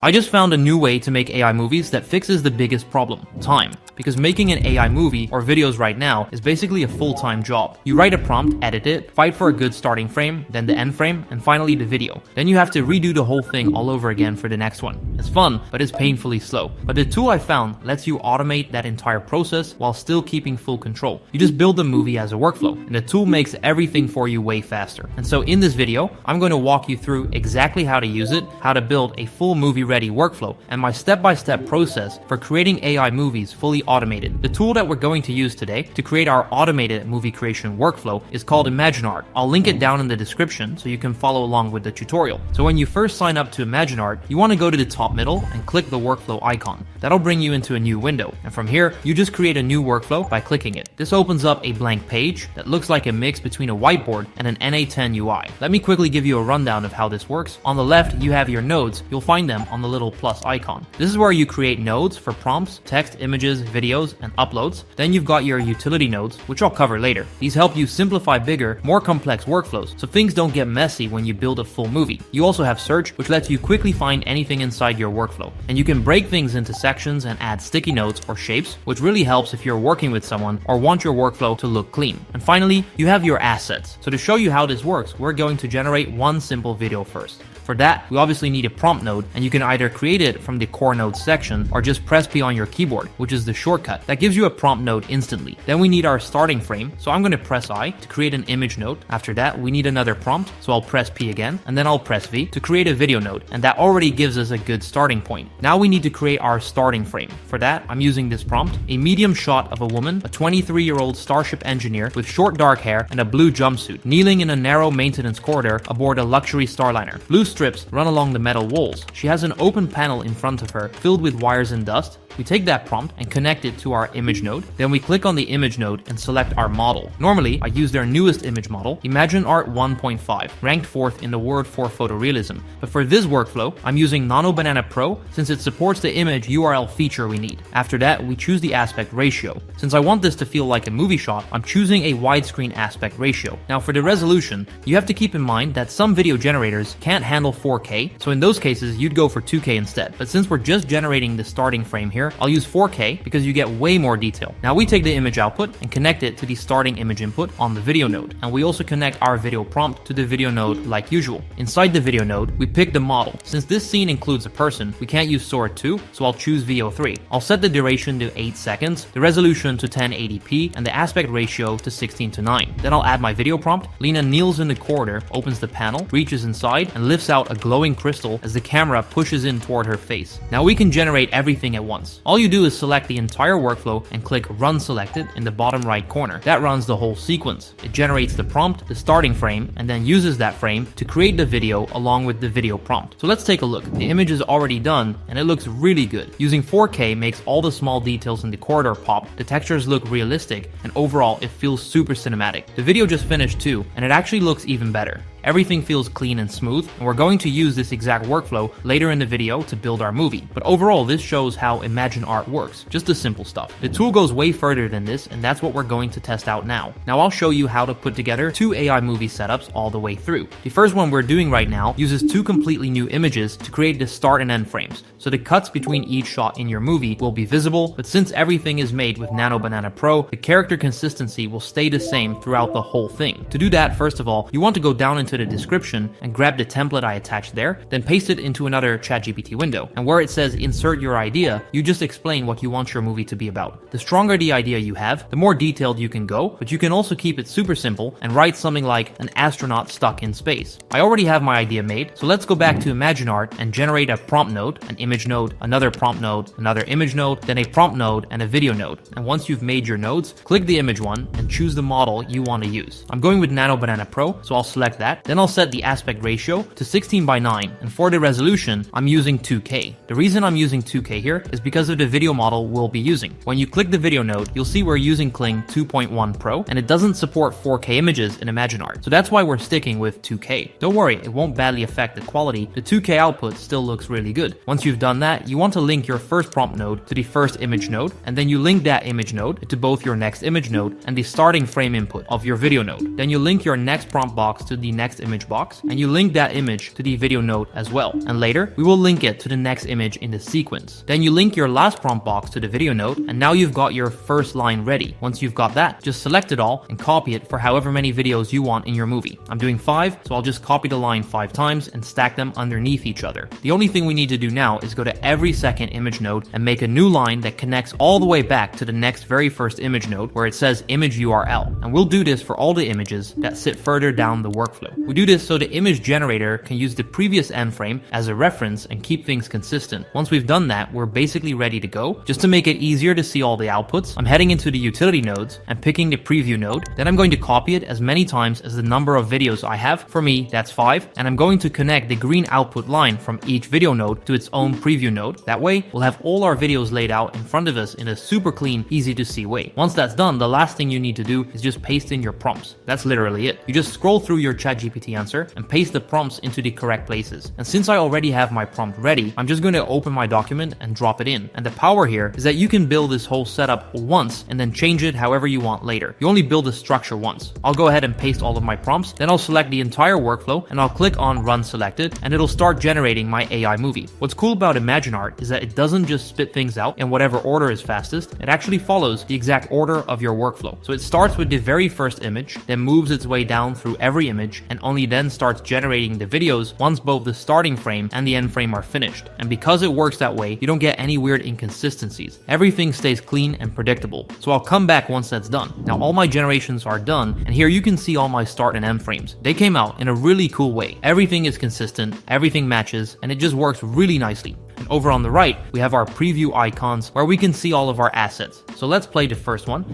I just found a new way to make AI movies that fixes the biggest problem, time. Because making an AI movie or videos right now is basically a full-time job. You write a prompt, edit it, fight for a good starting frame, then the end frame, and finally the video. Then you have to redo the whole thing all over again for the next one. It's fun, but it's painfully slow. But the tool I found lets you automate that entire process while still keeping full control. You just build the movie as a workflow, and the tool makes everything for you way faster. And so in this video, I'm going to walk you through exactly how to use it, how to build a full movie-ready workflow, and my step-by-step process for creating AI movies fully automated. The tool that we're going to use today to create our automated movie creation workflow is called ImagineArt. I'll link it down in the description so you can follow along with the tutorial. So when you first sign up to ImagineArt, you want to go to the top middle and click the workflow icon. That'll bring you into a new window. And from here, you just create a new workflow by clicking it. This opens up a blank page that looks like a mix between a whiteboard and an NA10 UI. Let me quickly give you a rundown of how this works. On the left, you have your nodes. You'll find them on the little plus icon. This is where you create nodes for prompts, text, images, videos, and uploads. Then you've got your utility nodes, which I'll cover later. These help you simplify bigger, more complex workflows, so things don't get messy when you build a full movie. You also have search, which lets you quickly find anything inside your workflow. And you can break things into sections and add sticky notes or shapes, which really helps if you're working with someone or want your workflow to look clean. And finally, you have your assets. So to show you how this works, we're going to generate one simple video first. For that, we obviously need a prompt node, and you can either create it from the core nodes section or just press P on your keyboard, which is the shortcut. That gives you a prompt node instantly. Then we need our starting frame, so I'm going to press I to create an image node. After that, we need another prompt, so I'll press P again, and then I'll press V to create a video node, and that already gives us a good starting point. Now we need to create our starting frame. For that, I'm using this prompt, a medium shot of a woman, a 23-year-old starship engineer with short dark hair and a blue jumpsuit, kneeling in a narrow maintenance corridor aboard a luxury starliner. Blue strips run along the metal walls. She has an open panel in front of her filled with wires and dust. We take that prompt and connect it to our image node. Then we click on the image node and select our model. Normally, I use their newest image model, ImagineArt 1.5, ranked 4th in the world for photorealism. But for this workflow, I'm using Nano Banana Pro since it supports the image URL feature we need. After that, we choose the aspect ratio. Since I want this to feel like a movie shot, I'm choosing a widescreen aspect ratio. Now for the resolution, you have to keep in mind that some video generators can't handle 4K, so in those cases, you'd go for 2K instead. But since we're just generating the starting frame here, I'll use 4K because you get way more detail. Now we take the image output and connect it to the starting image input on the video node. And we also connect our video prompt to the video node like usual. Inside the video node, we pick the model. Since this scene includes a person, we can't use Sora 2, so I'll choose VO3. I'll set the duration to 8 seconds, the resolution to 1080p, and the aspect ratio to 16:9. Then I'll add my video prompt. Lena kneels in the corridor, opens the panel, reaches inside, and lifts out a glowing crystal as the camera pushes in toward her face. Now we can generate everything at once. All you do is select the entire workflow and click Run Selected in the bottom right corner. That runs the whole sequence. It generates the prompt, the starting frame, and then uses that frame to create the video along with the video prompt. So let's take a look. The image is already done and it looks really good. Using 4K makes all the small details in the corridor pop, the textures look realistic, and overall it feels super cinematic. The video just finished too, and it actually looks even better. Everything feels clean and smooth, and we're going to use this exact workflow later in the video to build our movie. But overall, this shows how ImagineArt works, just the simple stuff. The tool goes way further than this, and that's what we're going to test out now. Now I'll show you how to put together 2 AI movie setups all the way through. The first one we're doing right now uses 2 completely new images to create the start and end frames, so the cuts between each shot in your movie will be visible, but since everything is made with Nano Banana Pro, the character consistency will stay the same throughout the whole thing. To do that, first of all, you want to go down into the description and grab the template I attached there, then paste it into another ChatGPT window. And where it says insert your idea, you just explain what you want your movie to be about. The stronger the idea you have, the more detailed you can go, but you can also keep it super simple and write something like an astronaut stuck in space. I already have my idea made, so let's go back to ImagineArt and generate a prompt node, an image node, another prompt node, another image node, then a prompt node, and a video node. And once you've made your nodes, click the image one and choose the model you want to use. I'm going with Nano Banana Pro, so I'll select that. Then I'll set the aspect ratio to 16:9, and for the resolution, I'm using 2K. The reason I'm using 2K here is because of the video model we'll be using. When you click the video node, you'll see we're using Kling 2.1 Pro, and it doesn't support 4K images in ImagineArt, so that's why we're sticking with 2K. Don't worry, it won't badly affect the quality. The 2K output still looks really good. Once you've done that, you want to link your first prompt node to the first image node, and then you link that image node to both your next image node and the starting frame input of your video node. Then you link your next prompt box to the next next image box, and you link that image to the video node as well. And later, we will link it to the next image in the sequence. Then you link your last prompt box to the video node, and now you've got your first line ready. Once you've got that, just select it all and copy it for however many videos you want in your movie. I'm doing 5, so I'll just copy the line 5 times and stack them underneath each other. The only thing we need to do now is go to every second image node and make a new line that connects all the way back to the next very first image node where it says image URL. And we'll do this for all the images that sit further down the workflow. We do this so the image generator can use the previous end frame as a reference and keep things consistent. Once we've done that, we're basically ready to go. Just to make it easier to see all the outputs, I'm heading into the utility nodes and picking the preview node. Then I'm going to copy it as many times as the number of videos I have. For me, that's 5. And I'm going to connect the green output line from each video node to its own preview node. That way, we'll have all our videos laid out in front of us in a super clean, easy to see way. Once that's done, the last thing you need to do is just paste in your prompts. That's literally it. You just scroll through your ChatGPT answer and paste the prompts into the correct places. And since I already have my prompt ready, I'm just going to open my document and drop it in. And the power here is that you can build this whole setup once and then change it however you want later. You only build a structure once. I'll go ahead and paste all of my prompts, then I'll select the entire workflow and I'll click on Run Selected, and it'll start generating my AI movie. What's cool about ImagineArt is that it doesn't just spit things out in whatever order is fastest, it actually follows the exact order of your workflow. So it starts with the very first image, then moves its way down through every image, and only then starts generating the videos once both the starting frame and the end frame are finished. And because it works that way, you don't get any weird inconsistencies. Everything stays clean and predictable. So I'll come back once that's done. Now all my generations are done, and here you can see all my start and end frames. They came out in a really cool way. Everything is consistent, everything matches, and it just works really nicely. And over on the right, we have our preview icons where we can see all of our assets. So let's play the first one.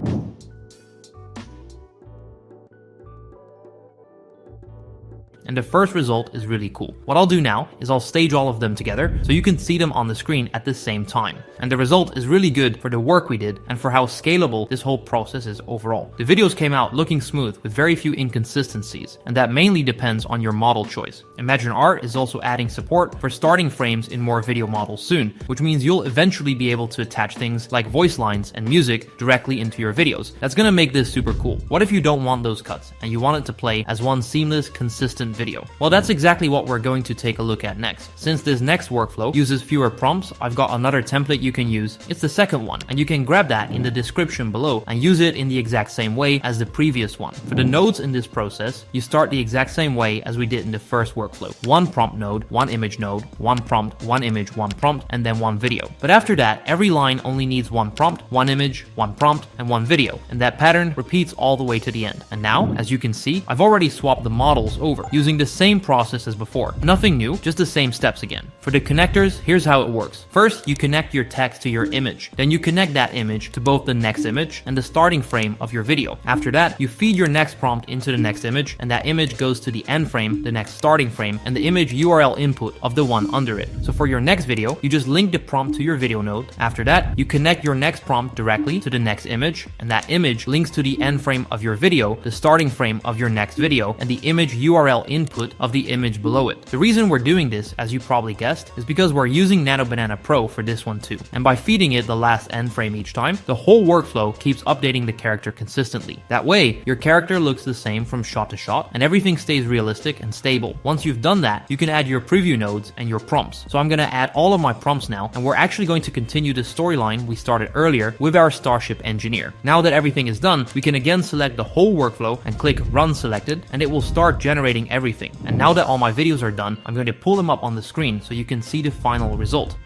And the first result is really cool. What I'll do now is I'll stage all of them together so you can see them on the screen at the same time. And the result is really good for the work we did and for how scalable this whole process is overall. The videos came out looking smooth with very few inconsistencies, and that mainly depends on your model choice. ImagineArt is also adding support for starting frames in more video models soon, which means you'll eventually be able to attach things like voice lines and music directly into your videos. That's gonna make this super cool. What if you don't want those cuts and you want it to play as one seamless, consistent video? Well, that's exactly what we're going to take a look at next. Since this next workflow uses fewer prompts, I've got another template you can use. It's the second one, and you can grab that in the description below and use it in the exact same way as the previous one. For the nodes in this process, you start the exact same way as we did in the first workflow. One prompt node, one image node, one prompt, one image, one prompt, and then one video. But after that, every line only needs one prompt, one image, one prompt, and one video. And that pattern repeats all the way to the end. And now, as you can see, I've already swapped the models over using the same process as before. Nothing new, just the same steps again. For the connectors, here's how it works. First, you connect your text to your image. Then you connect that image to both the next image and the starting frame of your video. After that, you feed your next prompt into the next image, and that image goes to the end frame, the next starting frame, and the image URL input of the one under it. So for your next video, you just link the prompt to your video node. After that, you connect your next prompt directly to the next image, and that image links to the end frame of your video, the starting frame of your next video, and the image URL input of the image below it. The reason we're doing this, as you probably guessed, is because we're using Nano Banana Pro for this one too. And by feeding it the last end frame each time, the whole workflow keeps updating the character consistently. That way, your character looks the same from shot to shot, and everything stays realistic and stable. Once you've done that, you can add your preview nodes and your prompts. So I'm gonna add all of my prompts now, and we're actually going to continue the storyline we started earlier with our Starship Engineer. Now that everything is done, we can again select the whole workflow and click Run Selected, and it will start generating everything. And now that all my videos are done, I'm going to pull them up on the screen so you can see the final result.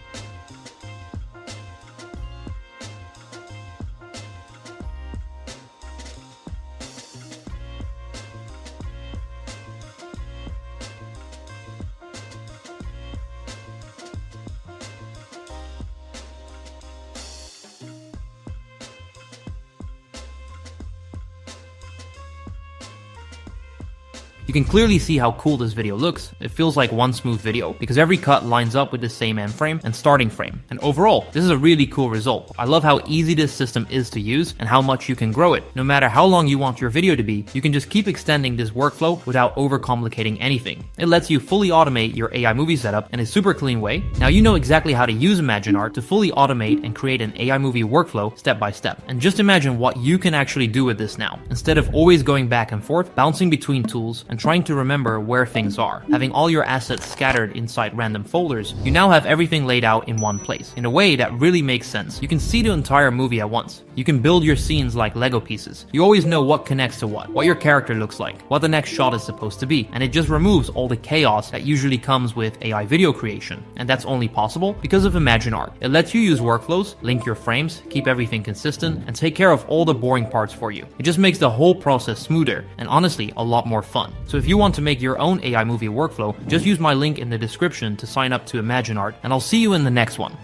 You can clearly see how cool this video looks. It feels like one smooth video because every cut lines up with the same end frame and starting frame. And overall, this is a really cool result. I love how easy this system is to use and how much you can grow it. No matter how long you want your video to be, you can just keep extending this workflow without overcomplicating anything. It lets you fully automate your AI movie setup in a super clean way. Now you know exactly how to use ImagineArt to fully automate and create an AI movie workflow step by step. And just imagine what you can actually do with this now, instead of always going back and forth, bouncing between tools and trying to remember where things are. Having all your assets scattered inside random folders, you now have everything laid out in one place, in a way that really makes sense. You can see the entire movie at once. You can build your scenes like Lego pieces. You always know what connects to what your character looks like, what the next shot is supposed to be, and it just removes all the chaos that usually comes with AI video creation. And that's only possible because of ImagineArt. It lets you use workflows, link your frames, keep everything consistent, and take care of all the boring parts for you. It just makes the whole process smoother, and honestly, a lot more fun. So if you want to make your own AI movie workflow, just use my link in the description to sign up to ImagineArt, and I'll see you in the next one.